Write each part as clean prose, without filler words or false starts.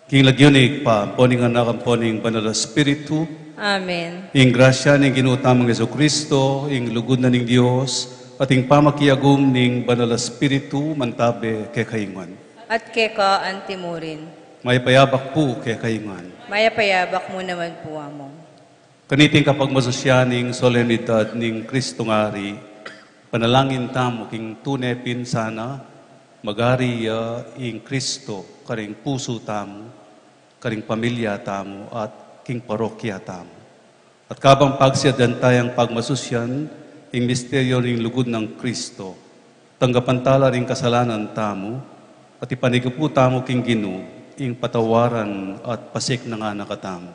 King lagyonig pa, poning anak ang poning banal na Espiritu, Amen. ing grasya ning ginutamang Yesu Kristo, ing lugod na ning Dios, at ing pamakiagum ning banal na Espiritu, mantabe kay kaingan. At keka antimurin. May payabak po kay kaingan. Mayapayabak mo naman po among. Kaniting kapag masusya ning solemnidad ning Kristo ngari, panalangin tamo king tunay sana, magari ing Kristo, karing puso tamo, karing pamilya tamo, at king parokya tamo. At kabang pagsyadan tayang pagmasusyan, ing misteryo ring lugod ng Kristo, tanggapan tala ring kasalanan tamo, at ipanigapu tamo king Ginoo, ing patawaran at pasik na nga nakatamo.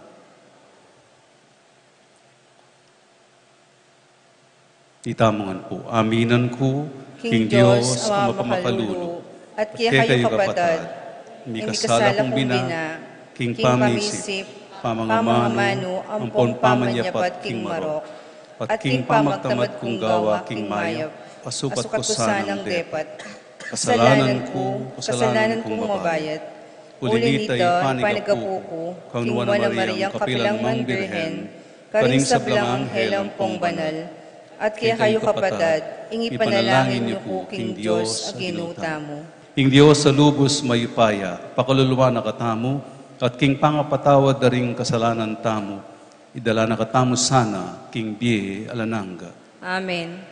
Itamangan po, aminan ko, King Diyos, ang mapamakalulo, at kaya kayo kapatad, hindi kasala kong bina, King pamisip, pamangamano, ampon pamanyapat, King marok, at King pamagtamad kong gawa, King mayap, pasukat ko sanang depat, kasalanan kong mabayat, uli nito, panigapuko, kang Nuana Mariang kapilang mang birhen, karing sablang helang pong banal, at kaya kayo kapatad, ingi panalangin niyo po, King Diyos, aginuta mo. King Diyos sa lubos mayupaya, pakaluluwa na katamo, at King pangapatawad na ring kasalanan tamo, idala na katamo sana, King Biye alananga. Amen.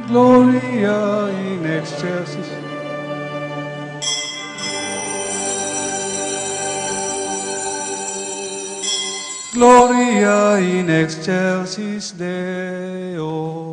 Gloria in excelsis. Gloria in excelsis Deo.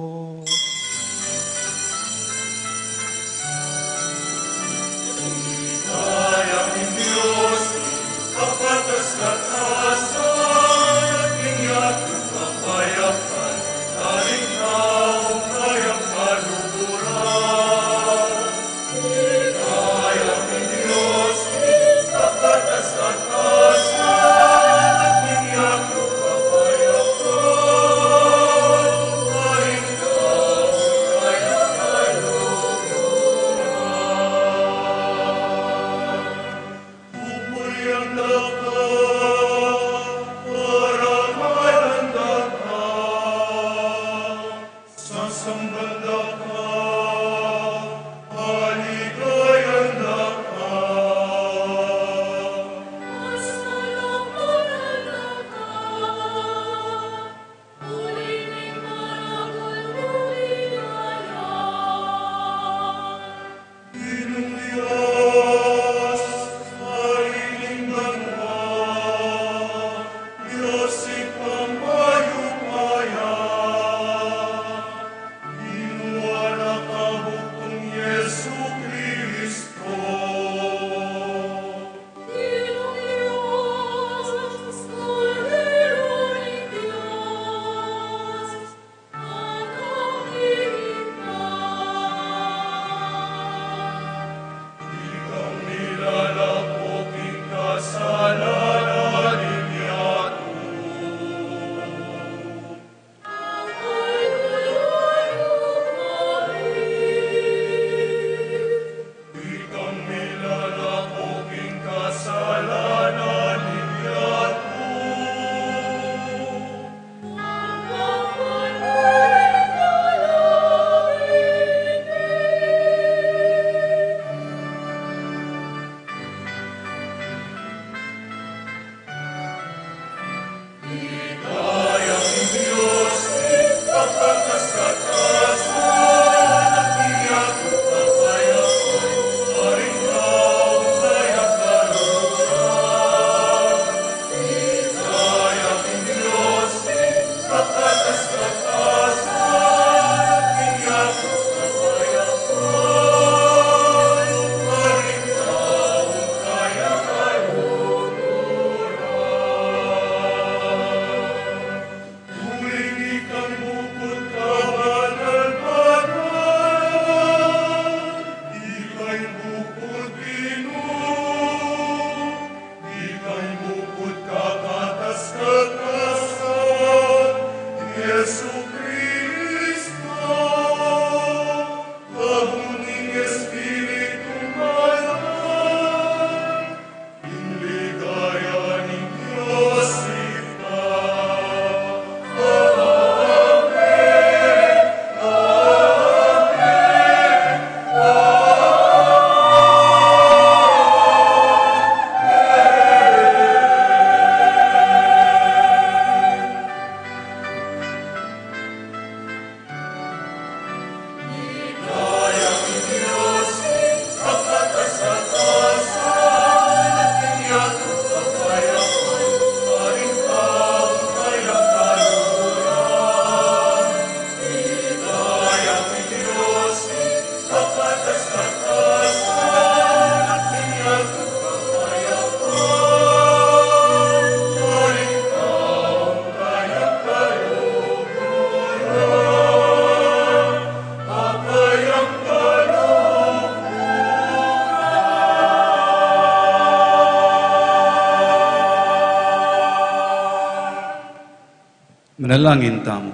Manalangin tamo.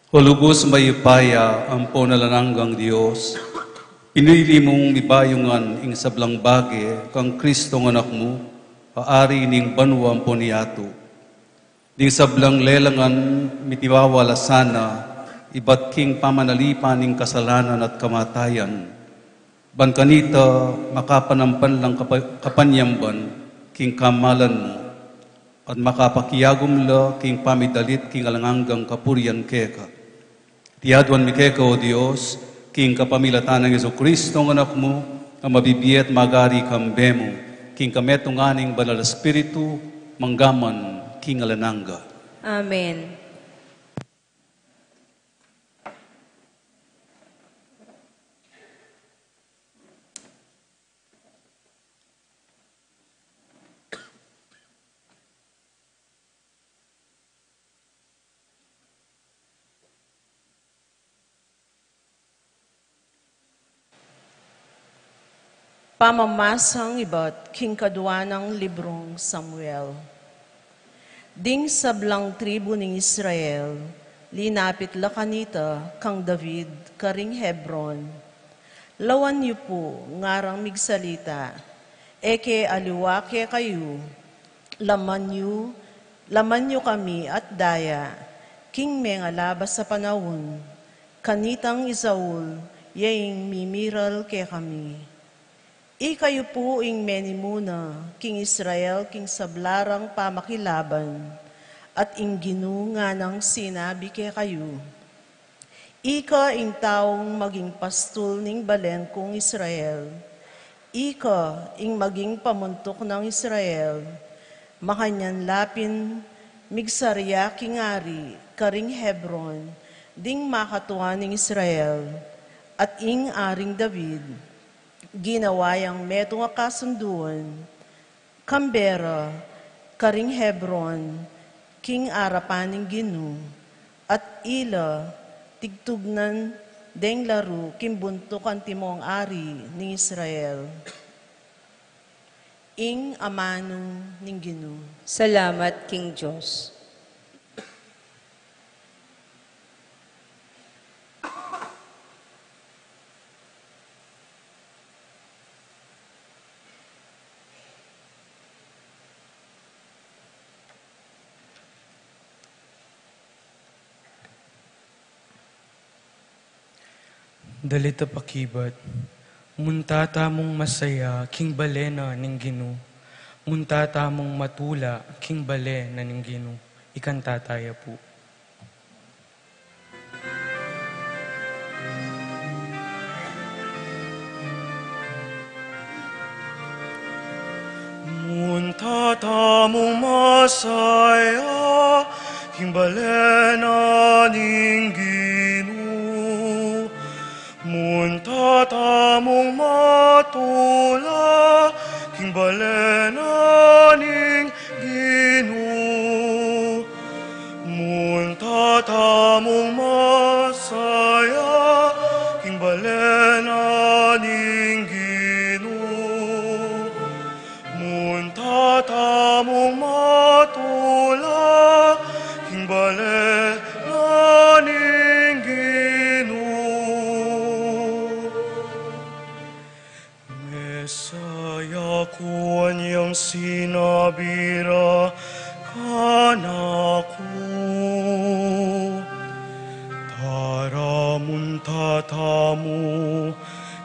O lubos mayupaya ang ponalananggang Diyos, pinili mong mibayungan ing sablang bagi kang Kristo ng anak mo, paari ning banwang poniato. Ding sablang lelangan mitiwawala sana, iba't king pamanalipan ning kasalanan at kamatayan. Ban kanita makapanampan lang kapanyamban king kamalan mo, at makapakiyagom la king pamidalit king alanganggang kapurian keka. Tiadwan mi keka o Diyos, king kapamilatan ng Jesucristo ng anak mo, ang mabibiyat magari kambemo, king kametunganing banal Espiritu, manggaman king alananga. Amen. Pamamasang iba't kingkadwa ng librong Samuel. Ding sablang tribo ng Israel, linapit la kanita kang David karing Hebron. Lawan niyo po ngarang migsalita, eke aliwake kayo, laman niyo kami at daya, king mengalabas sa panahon, kanitang Isaul, yaing mimiral ke kami. Ikayo po ing menimuna, king Israel, king sablarang pamakilaban, at ing ginunga ng sinabi ke kayo. Ika ing taong maging pastul ning balen kong Israel. Ika ing maging pamuntok ng Israel. Makanyan lapin, migsarya king ari, karing Hebron, ding makatuwa ning Israel, at ing aring David. Ginawayang metong kasunduan, Kambera, karing Hebron, king arapaning Ginu, at ila, tigtugnan, deng laro, kimbuntok ang timong ari ng Israel. Ing amano ning Ginu. Salamat, King Diyos. Dalita pakibat, muntata mong masaya, king balena ning Ginu. Muntata mong matula, king balena ning Ginu. Ikantataya po. Muntata mong masaya, king balena ning Ginu. Muntata mong matula, king balena ning Ginu. Muntata mong masaya, king balena ning Ginu. Muntata mong matula, king balena ning Ginu. Mesaya ko niyang sinabira kanaku. Tara muntata mo,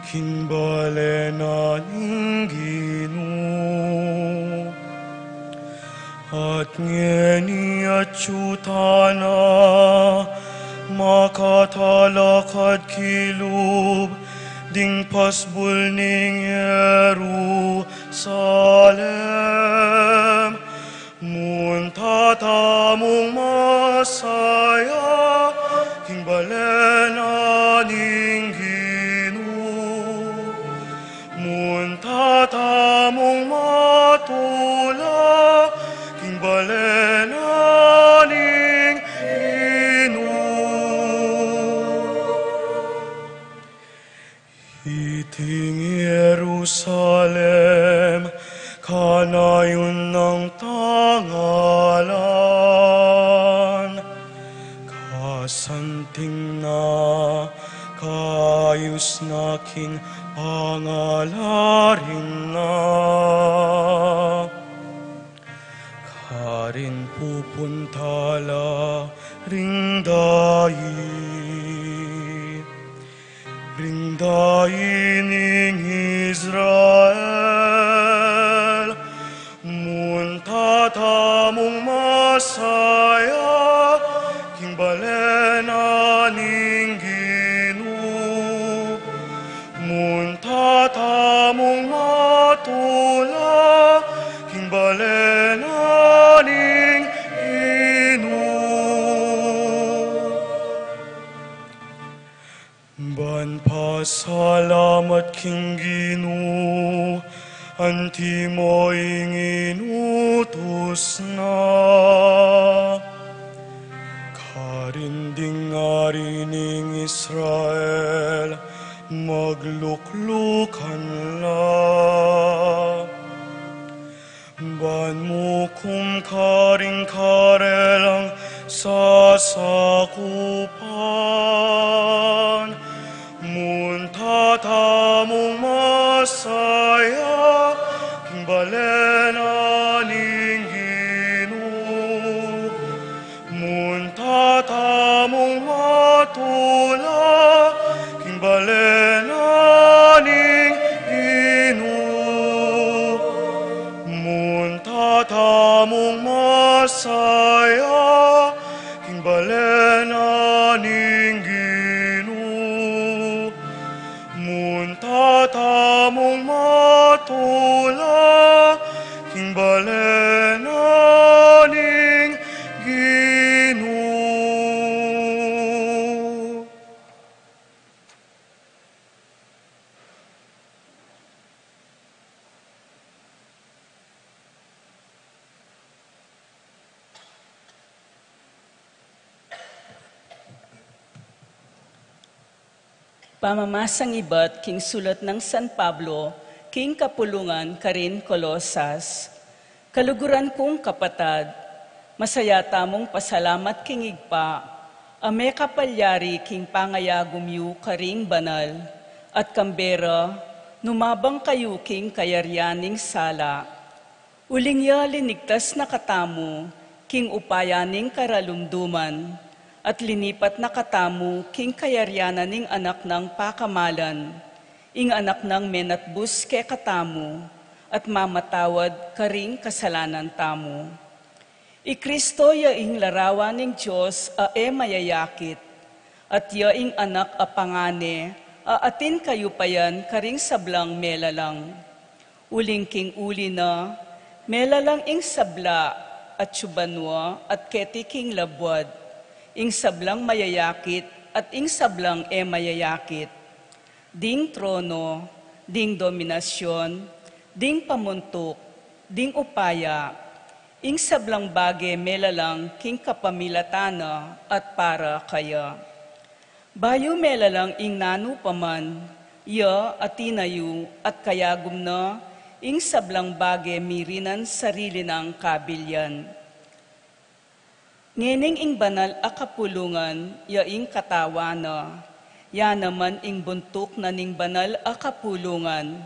king balena ning Ginu. At ngeni at syutana, makatalakad kilub, ding pasbul ning Jerusalem. Muntata mong masaya, king balena ning Ginu. Muntata mong matula, king balena ning Ginu. Iting Jerusalem, kanayon ng tangalan. aking pangalarin na. Karin pupuntala ringdayi ning Israel, muntatamong masaya, king balena ning Ginu, muntatamong matula, king balena ning Ginu. Ban pasalamat king Ginu, anti mo inutos na. Karinding arining Israel, magluklukan la. Ban mo kum karing karelang sasakupan, muntatamong masaya, king balena ning Ginu, muntatamong matula, king balena ning Ginu, muntatamong masaya, king balena ning Ginu, muntatamong matula, king balena ning Ginu. Pamamasang iba't king sulat ng San Pablo, king kapulungan karin Kolosas. Kaluguran kong kapatad, masaya tamong pasalamat king igpa, ame kapalyari king pangayagum yu karing banal, at kambera, numabang kayo king kayaryaning sala. Uling ya linigtas na katamu, king upayaning karalumduman, at linipat na katamu king kayaryanan ning anak ng pakamalan, ing anak ng menatbus ke katamu, at mamatawad karing kasalanan tamu. I Kristo yaing larawan ng Diyos mayayakit, at yaing anak pangane, atin kayo payan karing sablang melalang. Uling king uli na, melalang ing sabla, at subanwa, at keti king labwad, ing sablang mayayakit at ing sablang mayayakit. Ding trono, ding dominasyon, ding pamuntok, ding upaya, ing sablang bage melalang king kapamilatana at para kaya. Bayo melalang ing nanu paman, ya at tinayu at kayagum na, ing sablang bage mirinan sarili ng kabilyan. Ngening ing banal akapulungan, yaing katawana, ya naman ing buntok na ning banal akapulungan.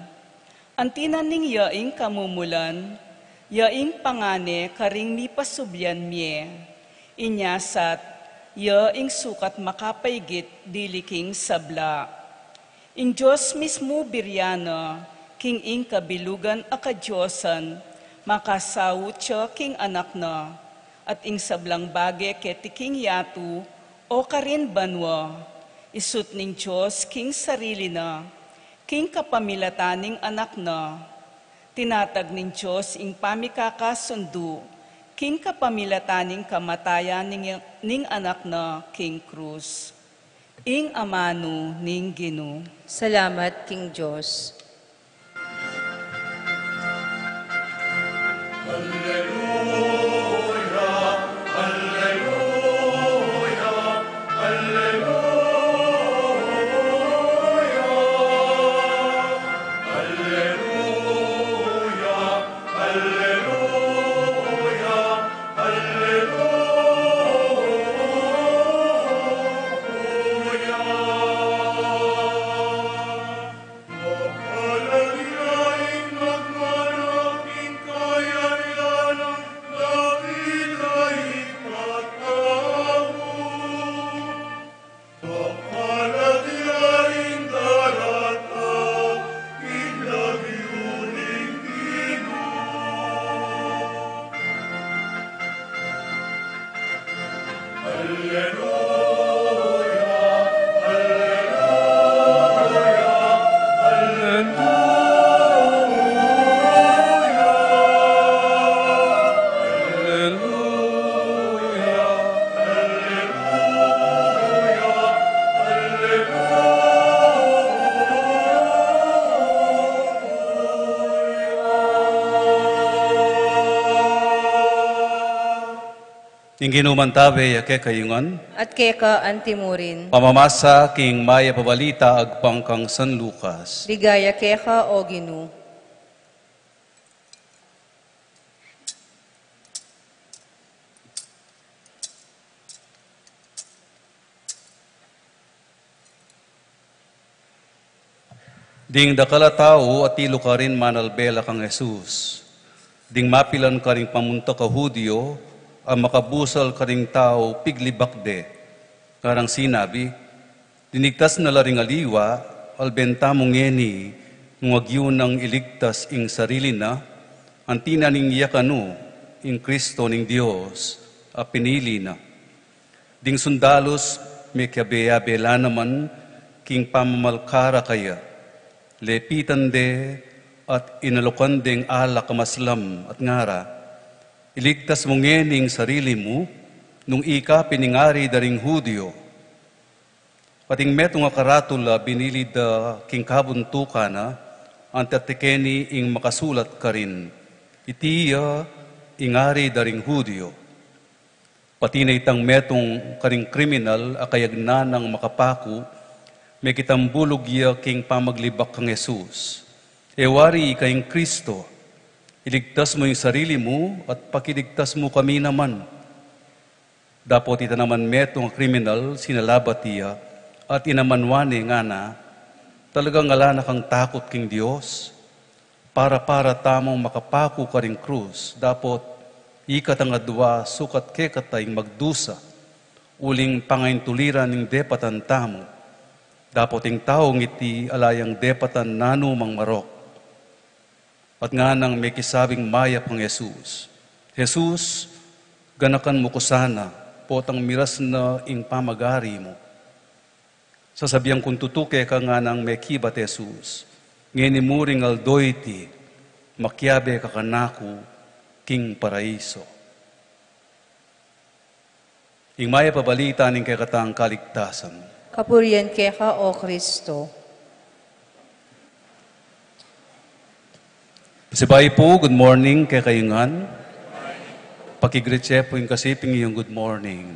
Antinan ning yaing kamumulan, yaing pangane karing mipasubyan mie, inyasat, yaing sukat makapaygit diliking sabla. Ing Diyos mismo biryana, king ing kabilugan akadyosan, makasawut siya king anak na, at ing sablang bage ketiking yatu o karin banwa, isut ning Diyos king sarili na, king kapamilataning anak na, tinatag ning Diyos ing pamikakasundu, king kapamilataning kamatayan ning anak na king krus. Ing amano ning Ginu. Salamat, King Diyos. Ingginuman tabe yake kayungan, At keka antimurin. pamamasa king maya pabalita agpangkang San Lucas. Ligaya keka o Ginu. Ding dakala tao at tilo ka rin manalbela kang Jesus. Ding mapilan ka rin pamunta ka Hudyo, ang makabusal ka rin tao piglibakde. Karang sinabi, dinigtas na laring aliwa, albenta mong ngeni, ngwagyo ng iligtas ing sarili na, ang tinaning yakano, ing Kristo ning Diyos, a pinili na. Ding sundalos, may kabeya-bela naman, king pamamalkara kaya, lepitan de at inalukan ding ala kamaslam at ngara, iligtas mong ngening sarili mo, nung ika piningari daring Hudyo. Pating metong akaratula binili da king kabuntuka na, ang tatikeni ing makasulat ka rin, itiya ingari daring Hudyo. Pati na itang metong karing kriminal akayagna ng makapaku, may kitambulog iya king pamaglibak kang Jesus. Ewari kayong Kristo, iligtas mo yung sarili mo at pakiligtas mo kami naman. Dapot ita naman metong kriminal, sinalabat iya at inamanwane nga na, talagang ngala na kang takot king Diyos. Para tamong makapako ka ring krus, dapot ikat ang adwa sukat kekatayng magdusa, uling pangaintuliran ng depatan tamo. Dapot ing taong iti alayang depatan nanumang marok. At nga nang may kisabing maya pang Jesus. Jesus, ganakan mo ko sana, potang miras na ing pamagari mo. Sasabihan kung tutuke ka nga nang may kibat Jesus. Ngeni muring aldoyti, makyabe ka kanako, king paraiso. Ing maya pabalita ning kakatang kaligtasan. Kapurian keka o Kristo. Sibay po, good morning kay kayungan. Pakigritse po yung kasiping yung good morning.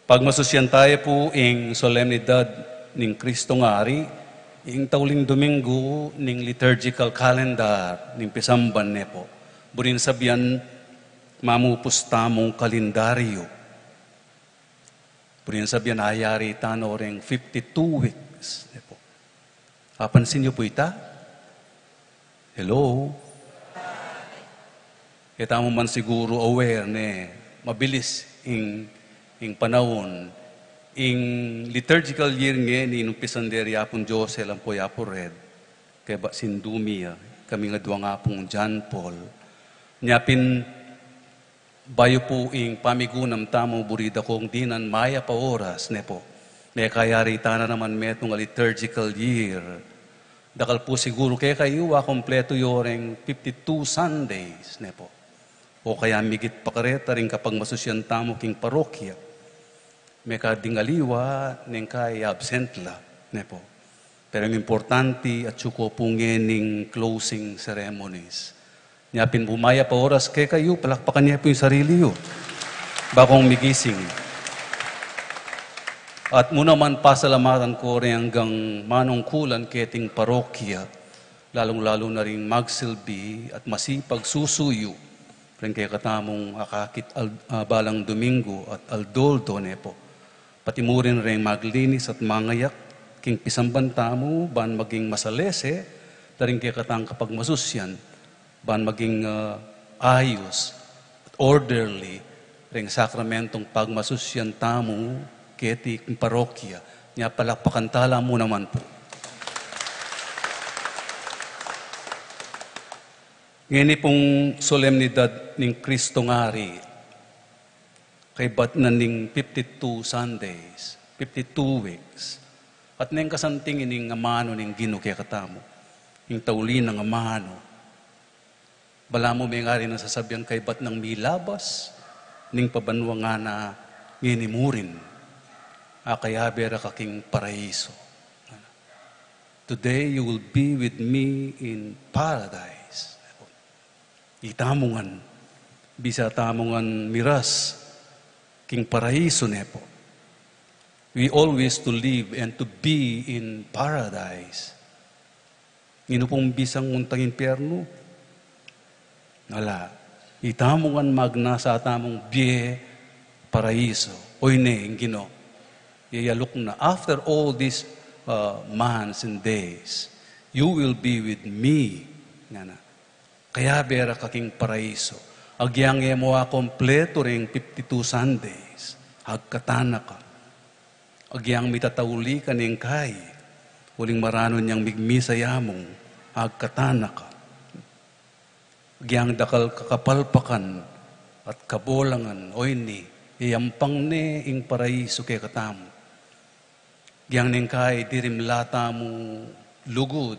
Pag masusyan tayo po ing solemnidad ng Kristo ngari, ing tauling Domingo ning liturgical calendar ning pisamban ne po. Burin sabihan, mamupusta mong kalendaryo. Burin sabihan, ayari tano ring 52 weeks. Ne po. Kapansin niyo po ita? Hello? Kita mo man siguro aware ne, mabilis ing panahon, ing liturgical year ngayon, inumpisan deri apong Jose, lang po yapo red, kaya ba sindumi, kami nga duwa nga pong John Paul. Nyapin, bayo po ing pamigunam tamo burida kong dinan maya pa oras, ne po. May kayari na naman metong liturgical year. Dakal po siguro kaya kayo, kompleto yoreng 52 Sundays, ne po. O kaya migit pa kareta rin kapag masusyan tamo king parokya. May kadingaliwa, neng kay absent la, ne po. Pero ang importante at suko po ngening closing ceremonies. Nyapin bumaya pa oras kay kayo, palakpakan niya po yung sarili yun. Bakong migising. At muna man pasalamatan ko rin hanggang manungkulan keting parokya, lalong-lalo na rin magsilbi at masipag susuyo, rin kaya katamong akakit balang Domingo at aldoldo ne po. Pati mo rin maglinis at mangayak, king pisambanta mo, ban maging masalese, daring kaya katang kapag masusyan, ban maging ayos at orderly, ring sakramentong pagmasusyan tamo, keti king parokya, niya palakpakantala mo naman po. Ngayon pong solemnidad ng Kristo ngari, kay bat na ning 52 Sundays, 52 weeks, at nang kasanting ining amano ning Ginoo kay katamo, yung tauli ng amano, bala mo may ngari na sasabihan kay bat ng milabas, ning pabanwa nga na nginimurin, kaya bera kaking paraiso. Today you will be with me in paradise. Itamungan, bisa tamungan miras, king paraiso nepo. We always to live and to be in paradise. Ngino pong bisang untang impyerno? Wala. Itamungan magna sa tamong biye paraiso. Oy ne, ingino. Yayalok na. After all these months and days, you will be with me. Nga na. Kaya bera kaking paraiso. Agyang mo kompleto ring 52 Sundays. Agkatana ka. Agyang mitatauli ka ning kay. Uling maranon niyang migmisa yamong. Agkatana ka. Agyang dakal kakapalpakan at kabolangan. Oy ni, iyampang ne ing paraiso kay katamo. Agyang ning kay dirimlata mo lugod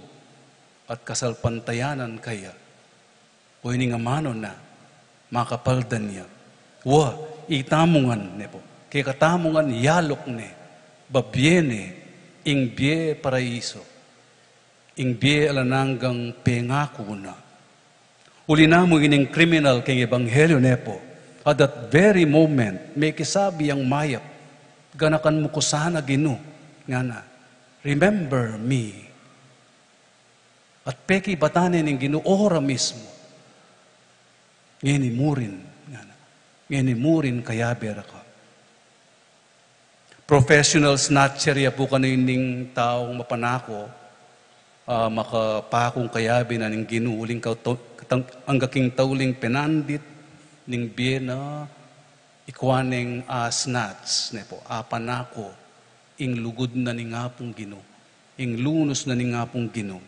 at kasalpantayanan kaya. O ini nga mano na, makapaldan niya. Wa, itamungan ne po. Kaya katamungan, yalok ne, babyene, ing bie paraiso. Ing bie alananggang pengako na. Uli na mo ining criminal kay ebanghelyo ne po. At that very moment, may kisabi ang mayap, ganakan mo ko sana Ginoo, nga na, remember me. At peki batanin ng Ginoo ora mismo. Ngenimurin kaya bera ka. Professional snatcher ya po kanining taong mapanako, makapakong kayabi na ning ginuuling ang gaking tauling penandit, ning biena, ikwaning snatch, ne po, panako, ing lugod na ning apong Ginoo, ing lunos na ning apong Ginoo.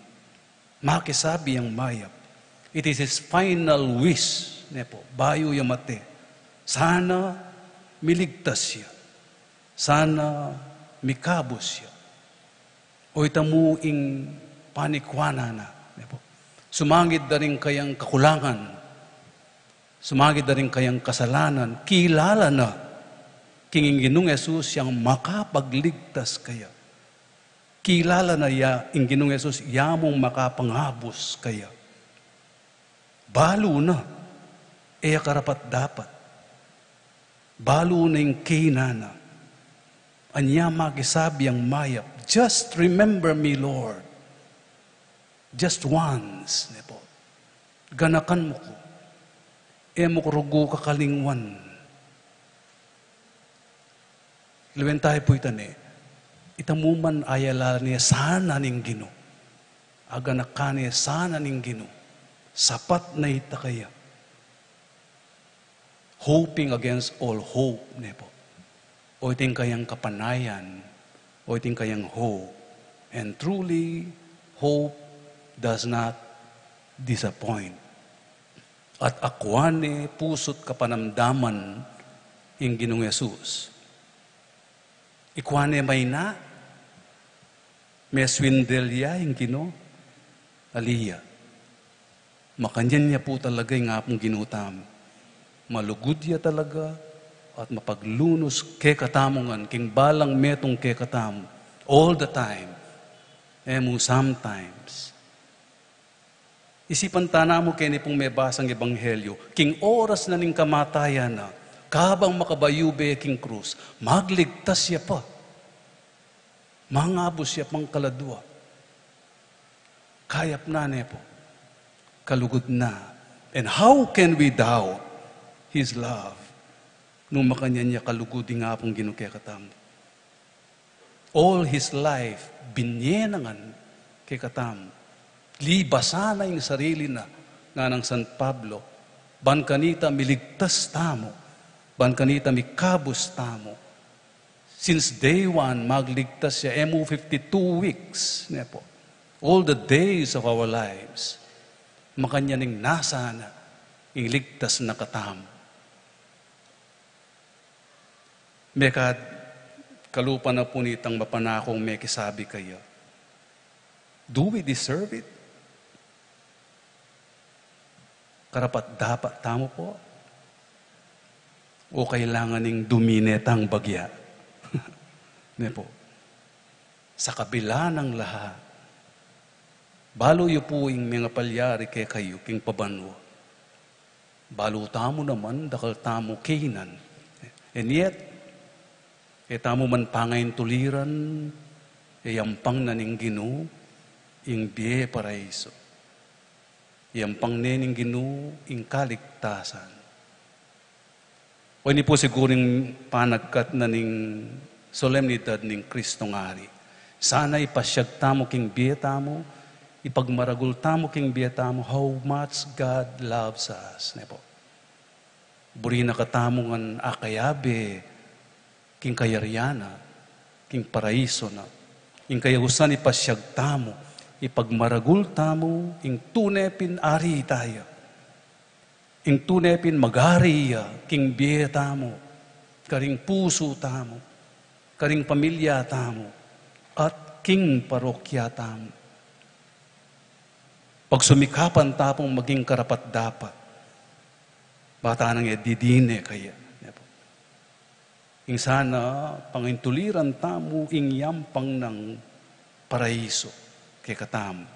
Makisabi ang mayap, it is his final wish, nepo, bayo yamate. Sana miligtas siya. Sana mikabos siya. O itamuing panikwana na. Nepo. Sumangit na rin kayang kakulangan. Sumangit na rin kayang kasalanan. Kilala na kinging Ginong Jesus yang makapagligtas kaya. Kilala na ing Ginong Jesus yamong makapanghabos kaya. Balo na. Karapat dapat. Balo na yung kinana. Anya magisabi ang mayap, just remember me, Lord. Just once. Nepo. Ganakan mo ko. Mo kurugo kakalingwan. Luwen tayo po itane. Itamuman ayala niya sana ning Ginoo. Aganakan niya sana ning Ginoo. Sapat na ita kaya. Hoping against all hope, nepo. O iting kayang kapanayan, o iting kayang hope. And truly, hope does not disappoint. At akwane pusot kapanamdaman ing Ginong Jesus. Ikwane may na, may swindelya ing Ginoo, aliya. Makanyan niya po talaga yung apong ginutam. Malugod niya talaga at mapaglunos kay katamungan, king balang metong kay katam. All the time. Emo sometimes. Isipan tana mo kini pong may basang ebanghelyo, king oras na ning kamatayan na, kabang makabayube king krus, magligtas siya pa. Mangabos siya pang kaladwa. Kayap na po. Kalugod na. And how can we doubt His love nung makanya niya kalugod nga pong ginukekatam? All His life, binyenangan kay katam. Libasana yung sarili na nga ng San Pablo. Ban kanita miligtas tamo. Ban kanita mikabos tamo. Since day one, magligtas siya. 52 weeks. Nepo. All the days of our lives. makanyaning nasana, ing ligtas na katamo. Mekad, kalupa na punitang mapanakong may kisabi kayo. Do we deserve it? Karapat dapat tamo po? O kailangan ning duminetang bagya? Ne po. Sa kabila ng lahat, balo yu po ing mga palyari kay kayo, king pabanwa. Balo tamo naman, dakal tamo kinan. And yet, tamo man pangayin tuliran, yampang na ning Ginoo, ing biye paraiso. Yampang nening Ginoo, ing kaligtasan. O ini po siguring panagkat na ning solemnidad ning Kristong Ari. Sana ipasyag tamo king biye tamo, ipagmaragul tamo king biye tamo, how much God loves us. Ne po. Buri na katamo ngan akayabe, king kayaryana, king paraiso na. Ing kayagusan ipasyag tamo, ipagmaragul tamo, ing tunepin ari tayo. Ing tunepin magariya, king biye tamo, karing puso tamo, karing pamilya tamo, at king parokya tamo. Pag sumikapan tapong maging karapat dapat, bata nang didine kaya. Ing sana, pangintuliran tamo, ing yampang ng paraiso, kay katamo.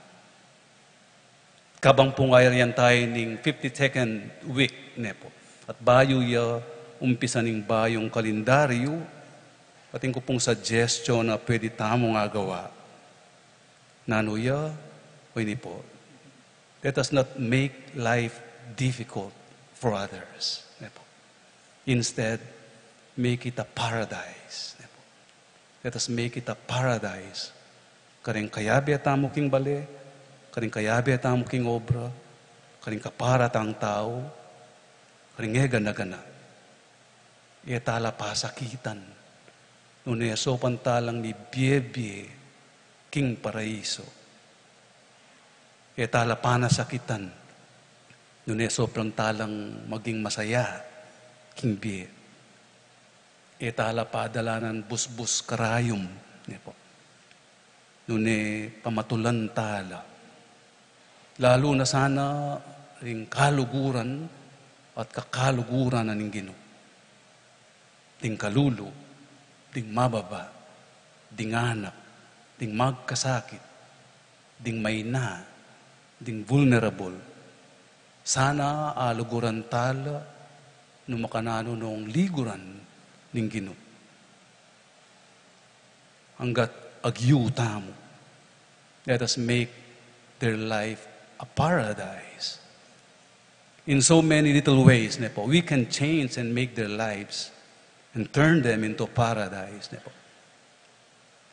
Kabang pungayarian tayo ning 52nd week, nepo. At bayo ya, umpisa ning bayong kalendaryo, ating ko pong suggestion na pwede tamo nga gawa. Nanuya, o hindi po, let us not make life difficult for others. Nepo. Instead, make it a paradise. Nepo. Let us make it a paradise. Karing kayabi at tamo king bale, karing kayabi at tamo king obra, karing kaparat ang tao, karing gana-gana. Ietala pasakitan, nune sopan talang ni biye-biye, king paraiso. Ietala panasakitan, nune soprang talang maging masaya, king biye. Ietala padalanan busbus karayom, nepo. Nune pamatulan tala. Lalo na sana ring kaluguran at kakaluguran na ning Ginoo. Ding kalulo, ding mababa, ding anak, ding magkasakit, ding mayna, ding vulnerable. Sana aluguran tala no makanano noong liguran ning Ginoo. Hanggat agyu tamo. Let us make their life a paradise. In so many little ways, nepo, we can change and make their lives and turn them into paradise, nepo.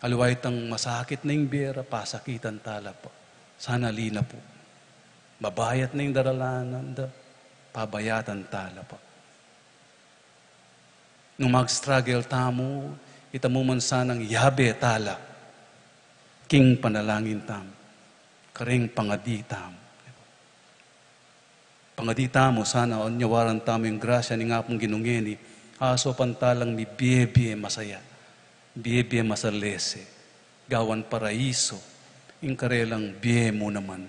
Aluway tang masakit na yung biyera, pasakitan tala po. Sana lina po. Babayat na yung daralanan, pabayatan tala po. Nung mag-struggle tamo, itamo man sanang yabe tala, king panalangin tamo. Karing pangadita mo. Pangadita mo, sana onyawaran tamo yung grasya ni nga pong ginungeni, aso pantalang ni biye-biye masaya, biye-biye masalese, gawan paraiso, yung karelang biye mo naman.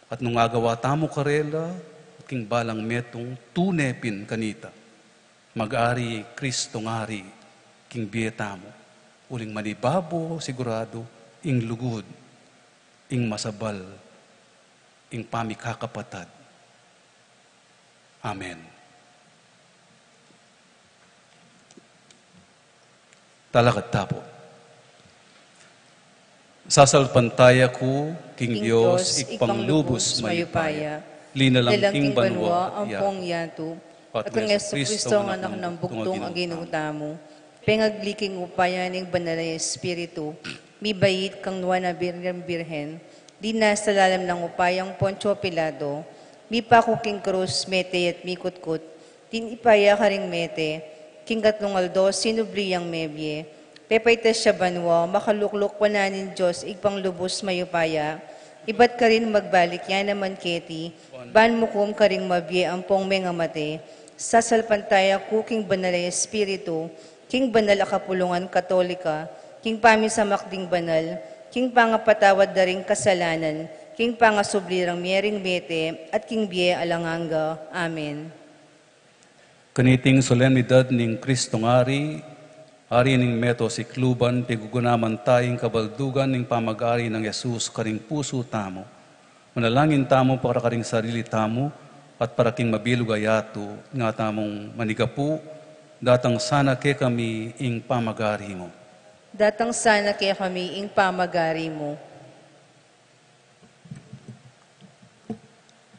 At nung agawa tamo karela, king balang metong tunepin kanita, mag-ari Kristo ngari, king biye tamo, uling manibabo, sigurado, ing lugod, ing masabal, ing pamikakapatad. Amen. Talakat tapo. Sasalpantaya ko, King Diyos, ikpanglubos mayupaya, linalang king banwa, ampong yato, at kung Yesu Kristo ang anak ng bugtong ang ginutamo, pengagliking upaya ng banal na Espiritu, mi bayit kang nuwa na birhen, di nasa lalam ng upayang Poncio Pilado, mi pakuking krus, mete at mikutkut, tin ipaya ka ring mete, king katlong aldo, sinubliyang mebye, pepaytas siya banwa, makalukluk wananin Diyos, igpang lubos mayupaya, Ibat ka rin magbalik yan naman keti, ban mo kum ka rin mabye ang pong mga mate, sasalpantaya kuking banal ay espiritu, king banal akapulungan katolika, king pami sa makding banal, king pangapatawad da ring kasalanan, king pangasublirang miyering bete, at king biye alanganga. Amen. Kaniting solemnidad ning Kristong Ari ning meto si Kluban, pigugunaman tayong kabaldugan ning pamag-ari ng Yesus karing puso tamo. Manalangin tamo para karing sarili tamo at para king mabilog ayato nga tamong manigapu, datang sana ke kami ing pamag-ari mo. Datang sana kaya kami ing pamagari mo.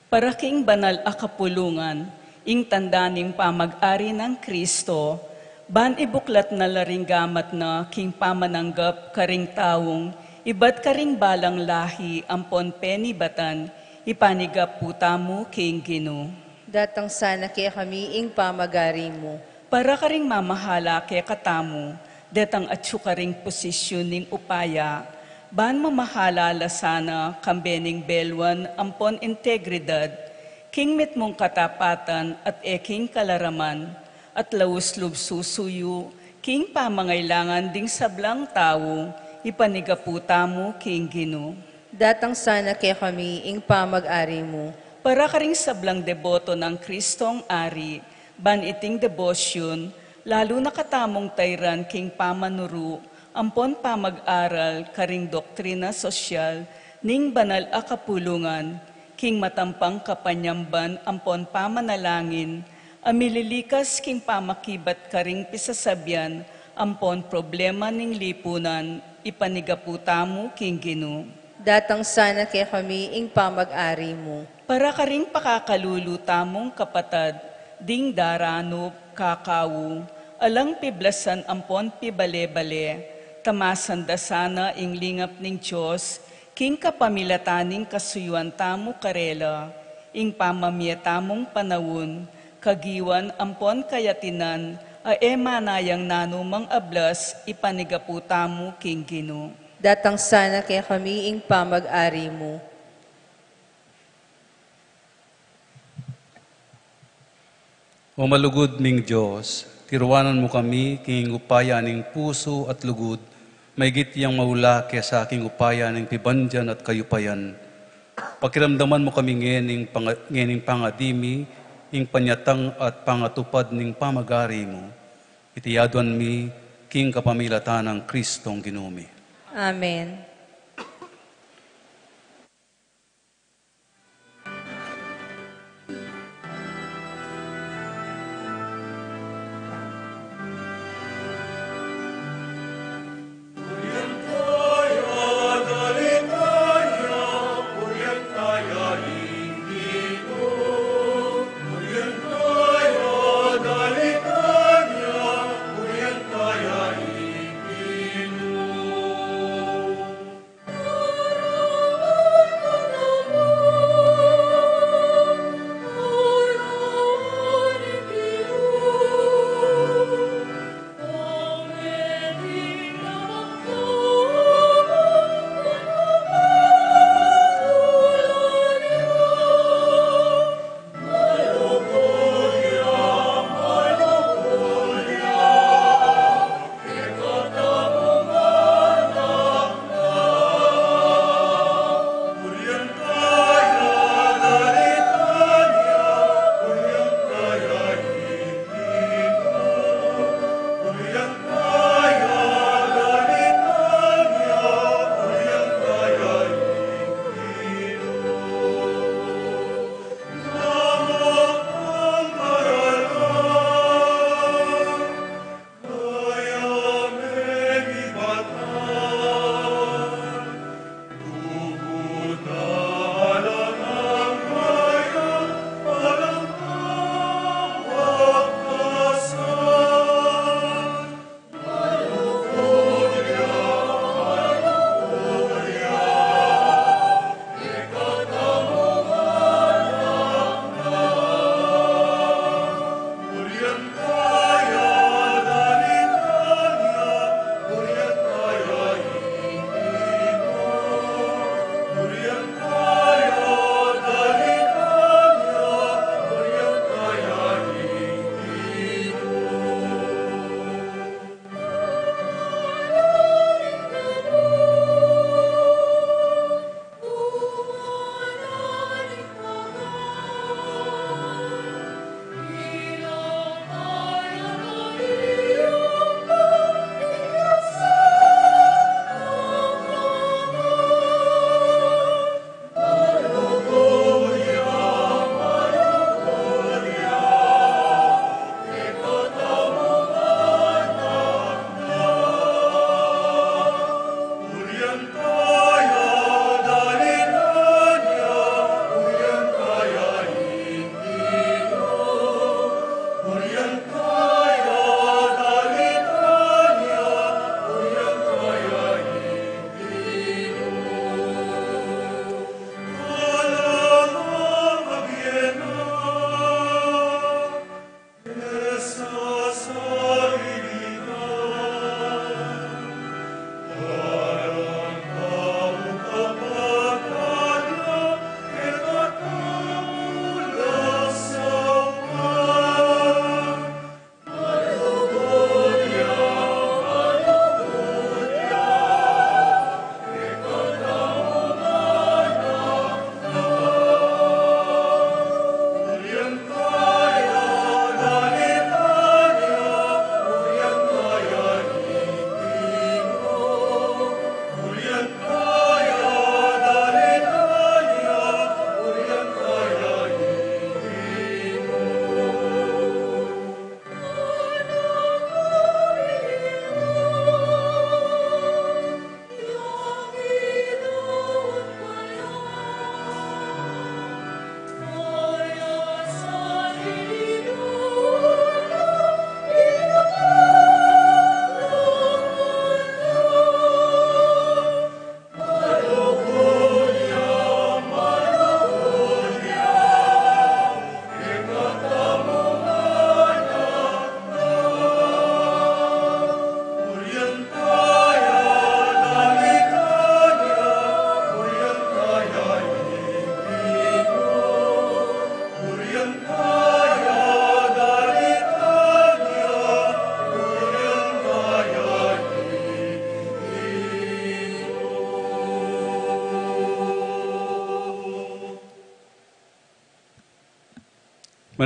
Para king banal akapulungan, ing tandaning pamag-ari ng Kristo, ban ibuklat na laring gamat na king pamananggap karing taong, ibat karing balang lahi ampon penibatan, ipanigap puta mo king Gino. Datang sana kaya kami ing pamagari mo. Para karing mamahala kaya katamo, detang atsu karing posisyon ning upaya, ban mamahala lasana kambening belwan ampon integridad, king mit mong katapatan at eking kalaraman, at lawuslub susuyo, king pamangailangan ding sablang tao, ipanigaputa mo king Gino. Datang sana kaya kami ing pamag-ari mo. Para karing sablang deboto ng Kristong Ari, ban iting debosyon, lalo nakatamong tayran king pamanuru, ampon pamag-aral karing doktrina sosyal, ning banal akapulungan, king matampang kapanyamban ampon pamanalangin, amililikas king pamakibat karing pisasabyan, ampon problema ning lipunan, ipanigaputa mo king Gino. Datang sana kaya kami ing pamag-ari mo. Para karing pakakaluluta mong kapatad, ding daranop, kakawu, alang piblasan ampon pibale-bale, tamasan dasana ing lingap ning Diyos, king kapamilataning kasuyuan tamo karela, ing pamamietamong panawon, kagiwan ampon kayatinan, manayang nanumang ablas, ipanigaputa mo king Gino. Datang sana kaya kami ing pamag-ari mo. O malugod ning Diyos, tiruanan mo kami king upaya ning puso at lugod, may gitiyang maula kaya sa aking upaya ning pibandyan at kayupayan. Pakiramdaman mo kami ngening pangadimi, ing panyatang at pangatupad ning pamagari mo. Itiyaduan mi, king kapamilatan ng Kristong Ginumi. Amen.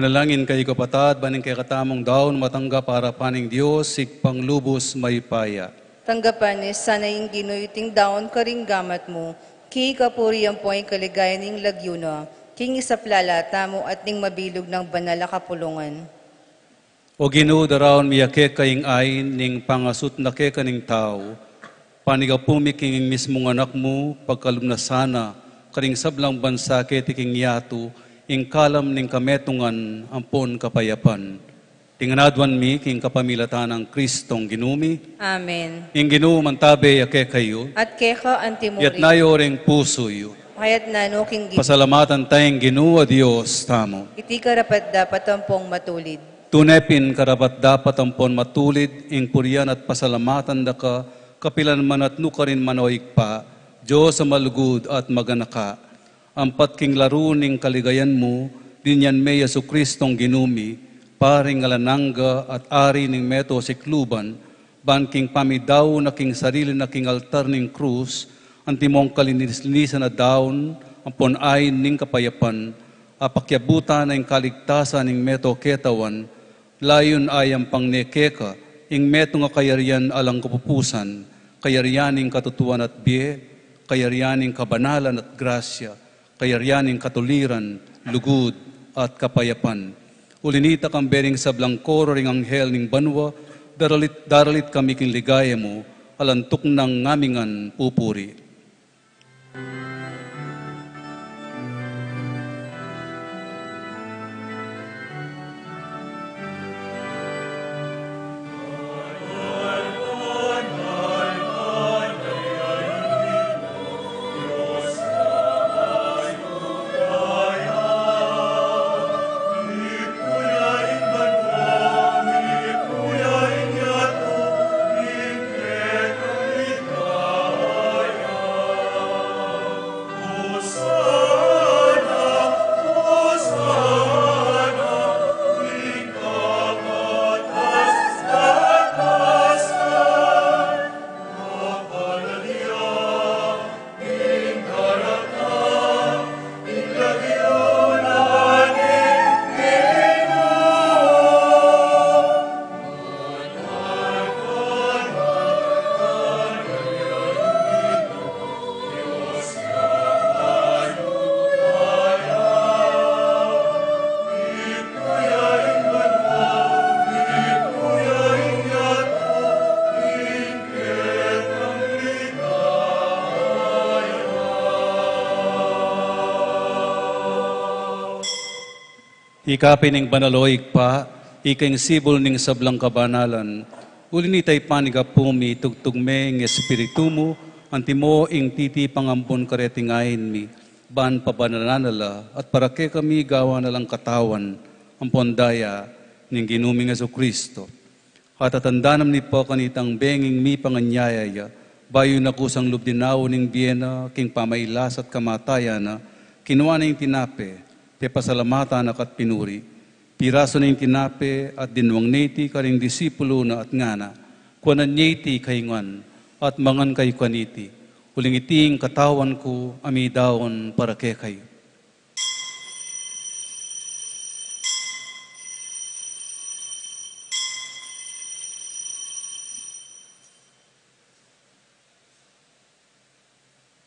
Manalangin kay kapatad, baning kay katamong daon, matangga para paning Diyos, sikpang lubos may paya. Tanggapan ni sana yung ginuiting daon karing gamat mo, ki kapuri ang po'y kaligayan ning lagyuna, king isaplala tamo at ning mabilog ng banala kapulungan. O Ginoo darawon miyake kaing ain ning pangasut na ke kaning tao, panigapumi king mismong anak mo, pagkalumnasana, karing sablang bansa ke tiking yatu, ing kalam ning kametungan, ampon kapayapan. Tinganadwan mi king kapamilatan ng Kristong ginumi. Amen. Ing Ginoo mantabe yake kayo, At keka antimuri. yat nayo ring puso yu. Kayat nano king gini. Pasalamatan tayong Ginoo Diyos tamo. Iti karapat dapat ang pong matulid. Tunepin karapat dapat ampon matulid, ing purian at pasalamatan da ka, kapilan man at nukarin manoik pa, Diyos sa malugod at maganaka. Ampat king laro ning kaligayan mo, dinyan may Yesu Kristong ginumi, paring alanangga at ari ning meto si kluban, ban king pamidaw na king sarili na king altar ning krus, antimong kalinisan na daon, ampon ayin ning kapayapan, apakyabutan na ing kaligtasan ning meto ketawan, layon ayang pangnekeka, ing meto nga kayarian alang kapupusan, kayarianing katutuan at biye, kayarianing kabanalan at grasya, kayarianing katuliran, lugod at kapayapan. Ulinita kang bering sablang koro ring anghel ning banwa, daralit kami king ligaya mo, alantok ng ngamingan pupuri. Ikapin ning banaloig pa, iking sibol ning sablang kabanalan, ulinitay panigapumi, tugtugme ng espiritu mo, antimo ing titi pangampon karetingahin mi, ban pabananala, at para ke kami gawa na lang katawan, ang pondaya ning ginuming Yesu Kristo. At atandanam ni po kanitang benging mi panganyayaya, bayo na kusang lubdinaw ning biyena, king pamailas at kamatayan na, kinuha na yung tinape, te pasalamatan at pinuri. Piraso na yung tinape at dinwang neti karing disipulo na at ngana, kuwanan neti kayungan at mangan kayo kaniti. Uling iting katawan ko, amidawon para ke kayo.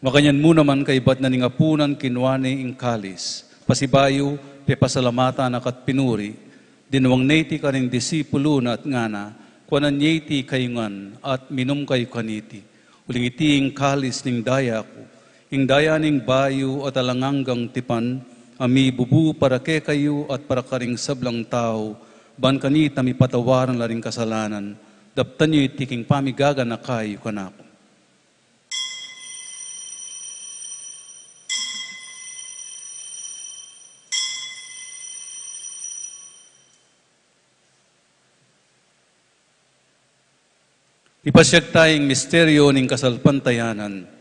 Makanyan mo naman kay bat na ningapunan kinwane ing kalis. Pasibayo, pe pasalamatan akat pinuri, dinawang neti ka rin disipulo na at ngana, kuwanan neti kayungan at minum kayo kaniti. Uling iti ing kalis ning daya ko, ing daya ning bayo at alanganggang tipan, ami bubu para ke kayo at para karing sablang tao, ban kanita mi patawaran la ring kasalanan, daptan nyo itiking pamigaga na kayo kanako. Ipasyag tayong misteryo ng kasalpantayanan.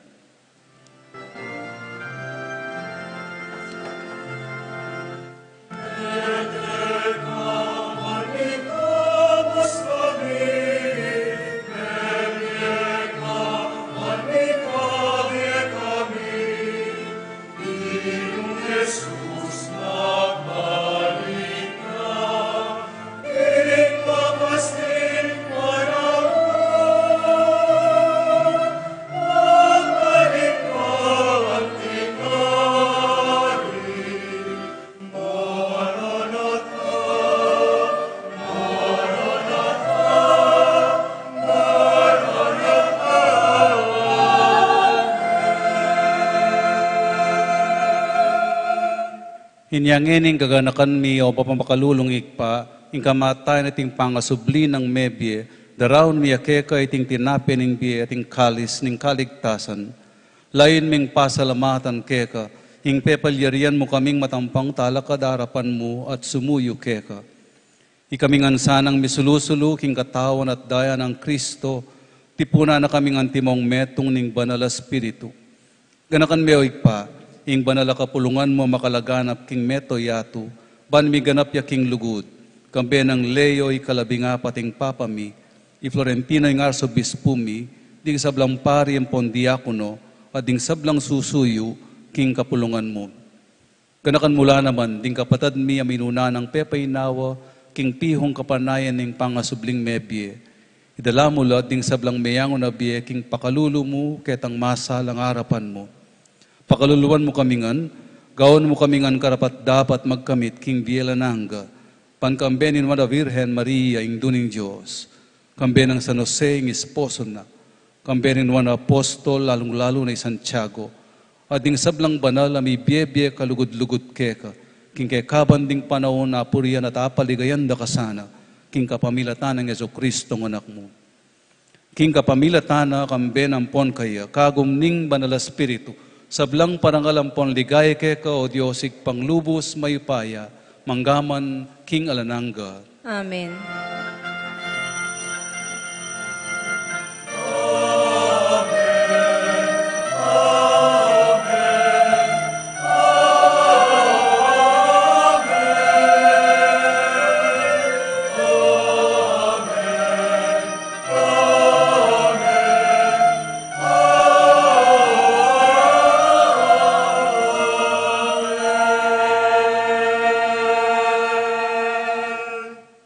Inyangening gaganakan mi o papampakalulong ikpa, ing kamatay na ting pangasubli ng mebye, daraon mi akeka iting tinapi ning biye ating kalis ning kaligtasan. Lain ming pasalamatan keka, ing pepalyarian mo kaming matampang talakad harapan mo at sumuyo keka. Ikaming ansanang misulusulu king katawan at daya ng Kristo, tipuna na kaming antimong metong ning banal espiritu. Ganakan mi ikpa, ing banal kapulungan mo makalaganap king meto yatu, ban mi ganap ya king lugud, kambe ng Leo ikalabinga pating papami, i Florentino ing arsobispo mi, ding sablang pari ang pondiakono, at ding sablang susuyo king kapulungan mo. Ganakan mula naman, ding kapatad mi aminuna ng pepainawa, king pihong kapanayan ning pangasubling mebye. Idala mo lot ding sablang meyango na biye, king pakalulu mo ketang masalang harapan mo. Pakaluluan mo kamingan, gawon mo kamingan karapat dapat magkamit king bielananga, pankambe ni Mada Virgen Maria ing duning Diyos, kambe ng San Jose ing esposo na, kambe ni Juan Apostol lalong-lalo na Santiago, at ding sablang banal ami biye kalugod-lugod keka, king kabanding panahon na puriyan at apaligayan da kasana, king kapamilatan ng Yeso Kristo ng anak mo. King kapamilatan na kambe ng pon kaya, kagumning banal espiritu, sablang parangalampon ligay keka o Diyosik panglubos mayupaya, manggaman king alananga. Amen.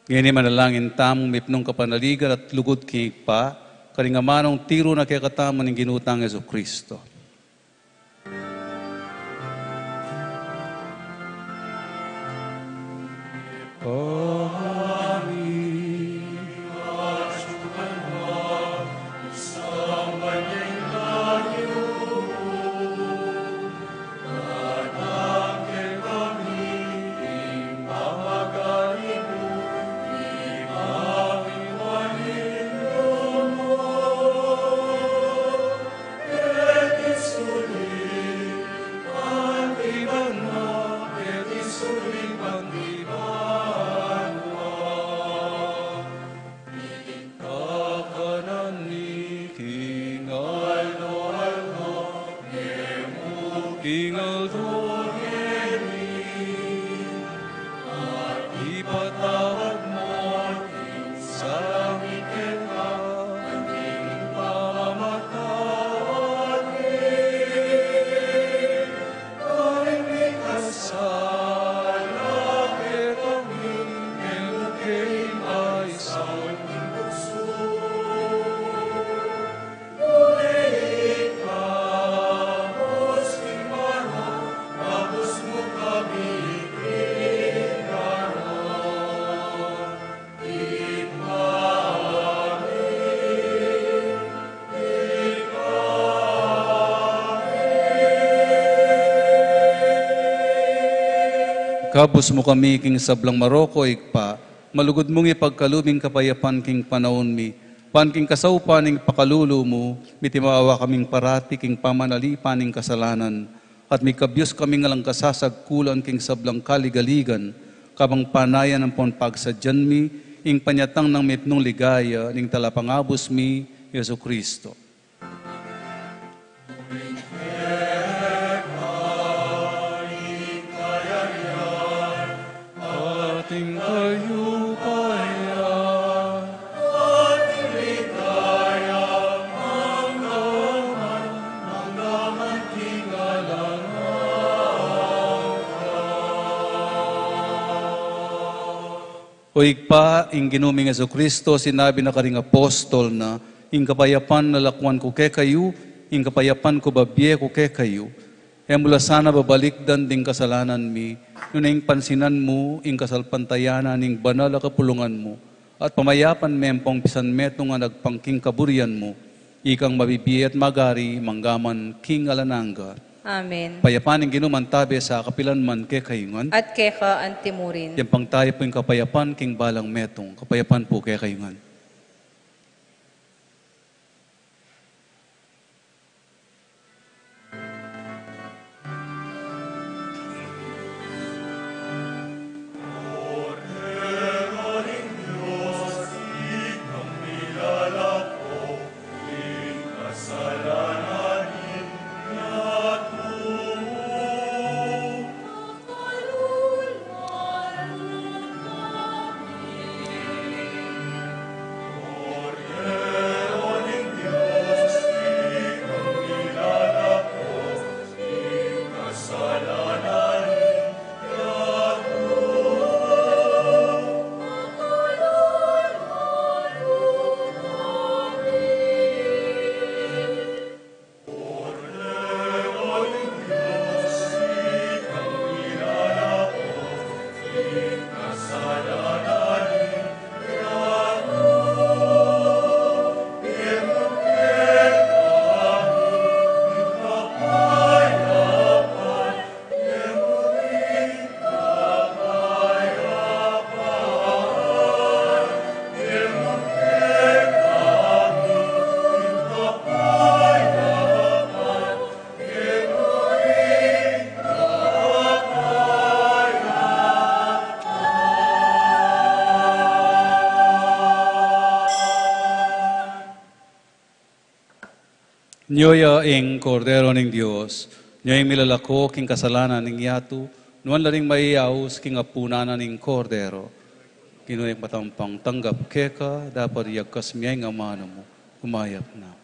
Ngayon manalangin tamong mipnong kapanaligan at lugod kikpa, karingamanong tiro na kaya kataman ng ginutang Yeso Kristo. Kabus mo kami king sablang Maroko ikpa, malugod mong ipagkalubing kapayapan king panahon mi, pan king kasaupan ning pakalulu mo, mitimawa kaming parati king pamanalipan ning kasalanan, at may kabyos kaming alang kasasagkulan king sablang kaligaligan, kabang panayan ng ponpagsadyan mi, ing panyatang ng mitnong ligaya, ning talapangabos mi, Yeso Kristo. Ating kayupaya, ating ligaya, manggaman kingalangan ka. O ikpa, ing ginuming Yeso Kristo, sinabi na karing apostol na, ing kapayapan na lakwan ko ke kayo, ing kapayapan ko babye ko ke kayo. E mula sana babalikdan ding kasalanan mi, nung pansinan mo, ing kasalpantayanan, ing banal na kapulungan mo, at pamayapan mempong pisan metong nga nagpangking kaburian mo, ikang mabibiye at magari, manggaman king alananga. Amen. Payapaan ng Ginoo mantabi sa kapilan man ke kayungan. At keka antimurin. Yan pang tayo po yung kapayapaan king balang metong. Kapayapaan po ke kayungan. Nyoya ing Kordero ng Diyos, nyoy milalako king kasalanan ng yatu, nuan laring maiyaus king apunanan ng Kordero. Kinuya matampang tanggap keka, dapat iyagkas miyay nga mano mo, umayap na.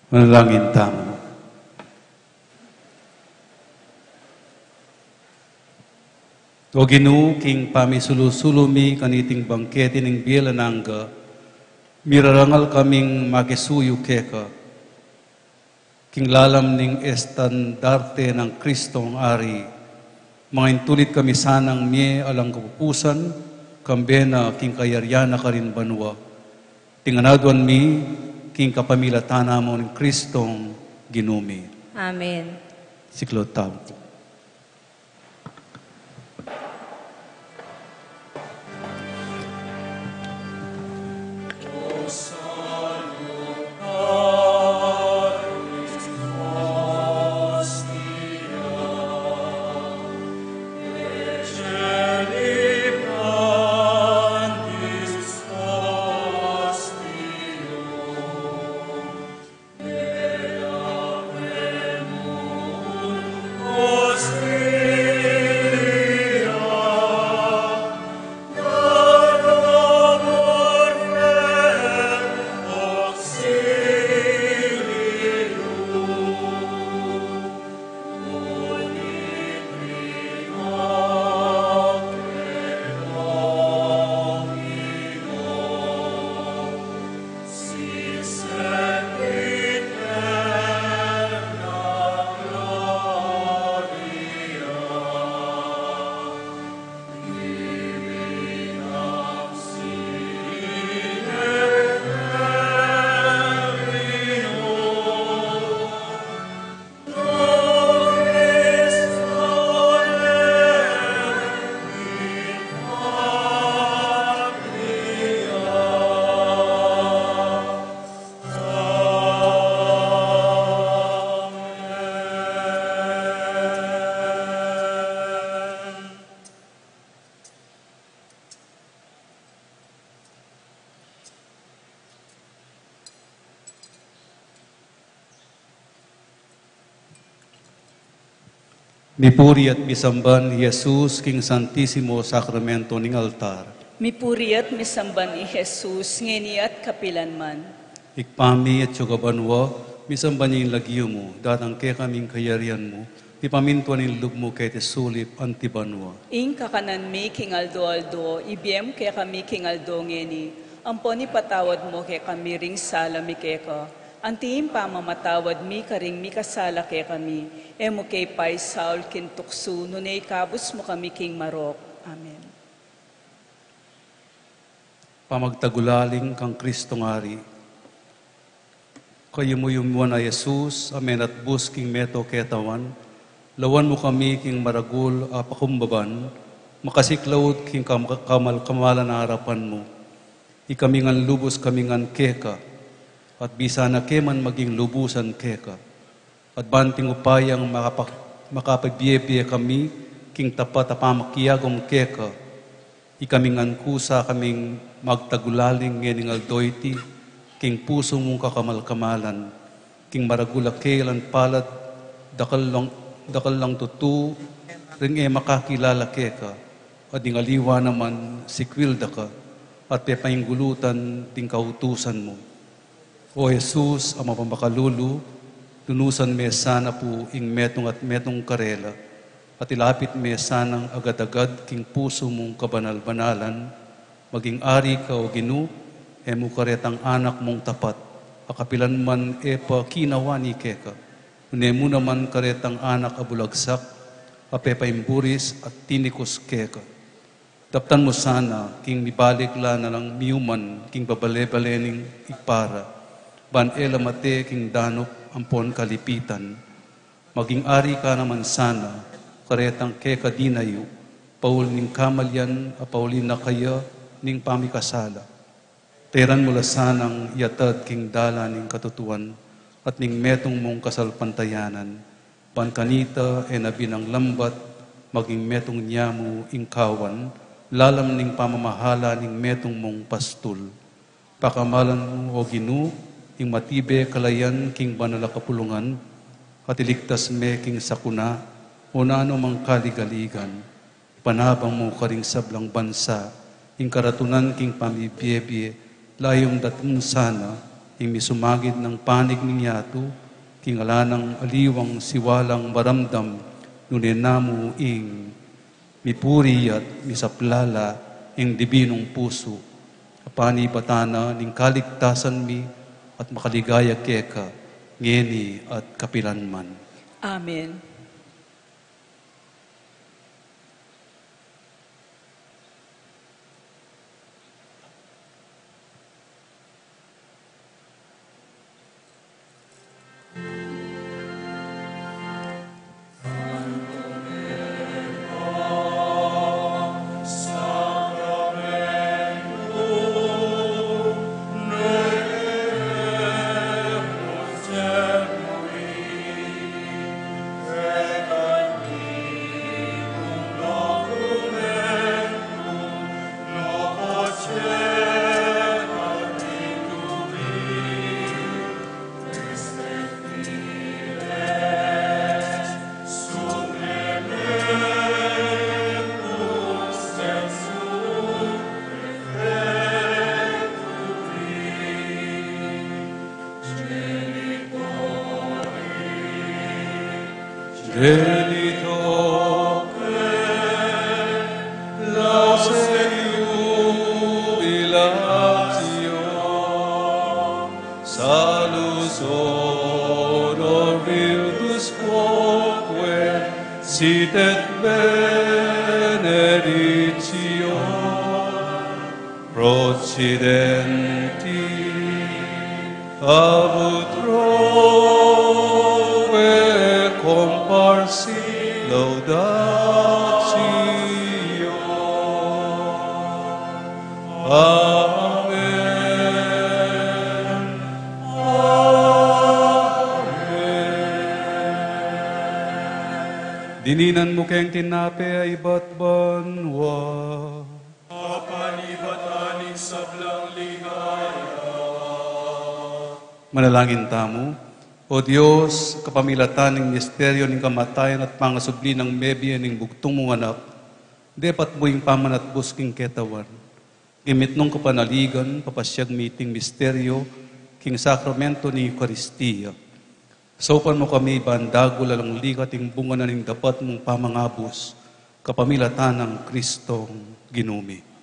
Manalangin tamo. O Ginoo, king pamisulusulumi kaniting bangkete ng bielanangga, mirarangal kaming makisuyo keka, king lalam ning estandarte ng Kristong Ari, mga intulit kami sanang miye alang kapupusan, kambena king kayaryana ka rin banwa, tinganadwan mi, king kapamilatana mo ng Kristong Ginumi. Amen. Siklod tamo. Mipuri at misamban ni Jesus king Santisimo Sakramento ning altar. Mipuri at misamban ni Jesus, ngeni at kapilanman. Ikpami at sugabanwa, misamban niya yung lagyo mo, datang ke kaming kayarian mo, ipamintuan yung lug mo kay tesulip antibanwa. Ing kakanan mi king aldo-aldo, ibiem kaya kami king aldo ngeni, ampon ipatawad mo kaya kami ring sala mi keka. Antiim pa mamatawad mi karing mi kasala kaya kami, emo kay Pai Saul kintukso, nunay kabus mo kami king Marok. Amen. Pamagtagulaling kang Kristo ngari, kayo mo yumuan na Jesus, amen at bus king meto ketawan, lawan mo kami king maragul apakumbaban, makasiklawod king kamalan na harapan mo, ikamingan lubos kamingan keka, at bisa na keman maging lubusan keka. At banting upayang makapagbiye-biye kami, king tapat apamakiagom keka, ikamingan kusa kaming magtagulaling ngening aldoyti, king puso mong kakamal-kamalan, king maragula kelan palad, dakal lang tutu, ring makakilala keka, at ingaliwa naman sikwilda ka, at pepainggulutan ting kautusan mo. O Jesus, ang mapamakalulu, tunusan me sana po ing metong at metong karela, at ilapit me sanang agad-agad king puso mong kabanal-banalan, maging ari ka o Ginu, emu karetang anak mong tapat, akapilan man epa kinawani keka, unemu naman karetang anak abulagsak, apepaimburis at tinikos keka. Daptan mo sana, king nibalik la na lang miuman, king babale-balening ipara, ban elamate king danop ampon kalipitan. Maging ari ka naman sana, karetang keka dinayo, paul ning kamalyan, apaulin na kaya ning pamikasala. Teran mula sanang yatad king dala ning katutuan, at ning metong mong kasalpantayanan, ban kanita e nabinang lambat, maging metong nyamu ingkawan, lalam ning pamamahala ning metong mong pastul. Pakamalan mo o Ginu, ing matibe kalayan king banala kapulungan, at iligtas me king sakuna, o nano mang kaligaligan, panabang mo karing sablang bansa, ing karatunan king pamibiyebye, layong datun sana, ing misumagid ng panig ninyato, king ala ng aliwang siwalang maramdam, nunin namu ing mipuri at misaplala ing dibinong puso, apani patana ning kaligtasan mi at makaligaya keka, ngeni at kapilanman. Amen. Genito lause jubilatio, salus honor virtus quoque, sit et benedictio, procidenti abut comparsi laudatio. Amen. Amen. Dininan mo keng tinape ay batbanwa. Apanibataning sablang ligaya. Manalangin tamo. O Diyos, kapamilatan ng misteryo ng kamatayan at pangasubli ng mebiya ng bugtong mong anak, depat mo'ing pamanatbus king ketawan. Gimit nung kapanaligan, papasyag miting misteryo, king sakramento ni Eucharistia. Sopan mo kami, bandago lalang likat ng bunga na ng dapat mong pamangabos, kapamilatan ng Kristong ginumi.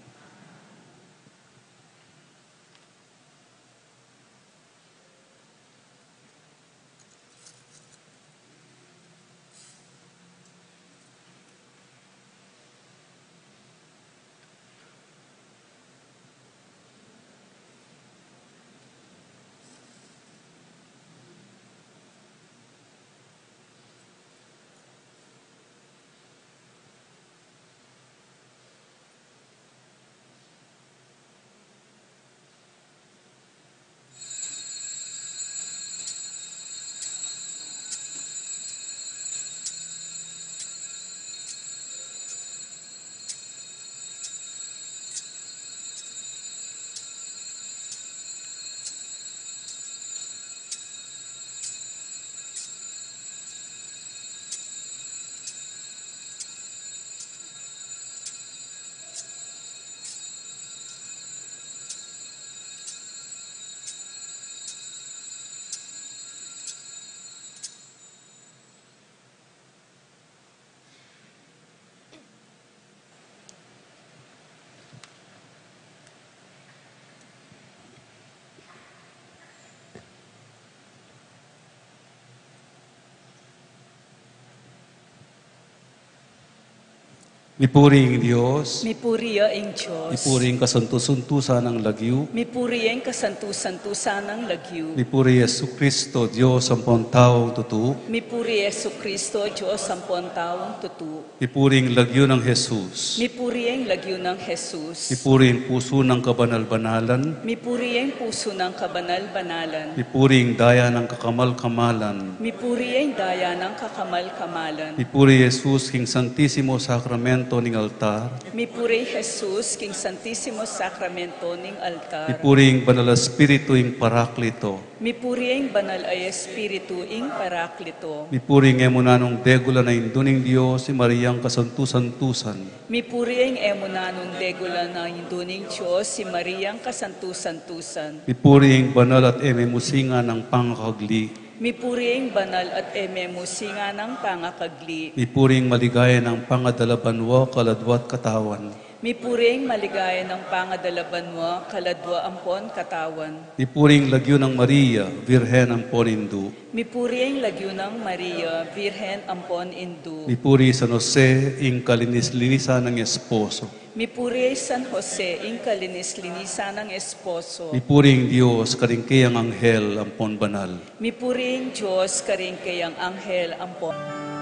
Mipuring Diyos, Mipuriya ang Diyos. mipuring kasuntusuntusan ng lagyu, Mipuriya ang kasantusantusan ng lagyu. mipuri Yesu Kristo, Diyos ang taong totoo, Mipuri Yesu Kristo, Diyos ang taong tutu. mipuring lagyu ng Jesus, Mipuri ang lagyu ng Jesus. mipuring puso ng kabanal-banalan, Mipuri ang puso ng kabanal-banalan. mipuring daya ng kakamal-kamalan, Mipuri ang daya ng kakamal-kamalan. mipuri Jesus, King Santisimo Sacramento sakramento ning altar. Mipuri Jesus, king Santisimo Sacramento ning altar. Mipuring banal espiritu ing paraklito. Mipuri ang banal ay Espiritu ing Paraklito. Mipuring emunanong degula na induning Diyos si Mariang kasantusan-tusan. Mipuri ang emunanong degula na induning Diyos si Mariang kasantusan-tusan. Mipuring banal at ememusinga ng pangakagli. Mipuri ang banal at ememusinga ng pangakagli. Mipuring maligaya ng pangadalabanwa, kaladwat katawan. Mipuri ang maligaya ng pangadalabanwa, kaladwa ampon katawan. Mipuring lagyo ng Maria, Virhen ang ponindu. Mipuri ang lagyo ng Maria, Virhen ampon indu. Mipuri San Jose, ing kalinis-linisan ng esposo. Mipuri San Jose, ing kalinis-linisan ng esposo. Mipuring Diyos, karingkayang anghel, ampon banal. Mipuri ang Diyos, karing kayang anghel ampon.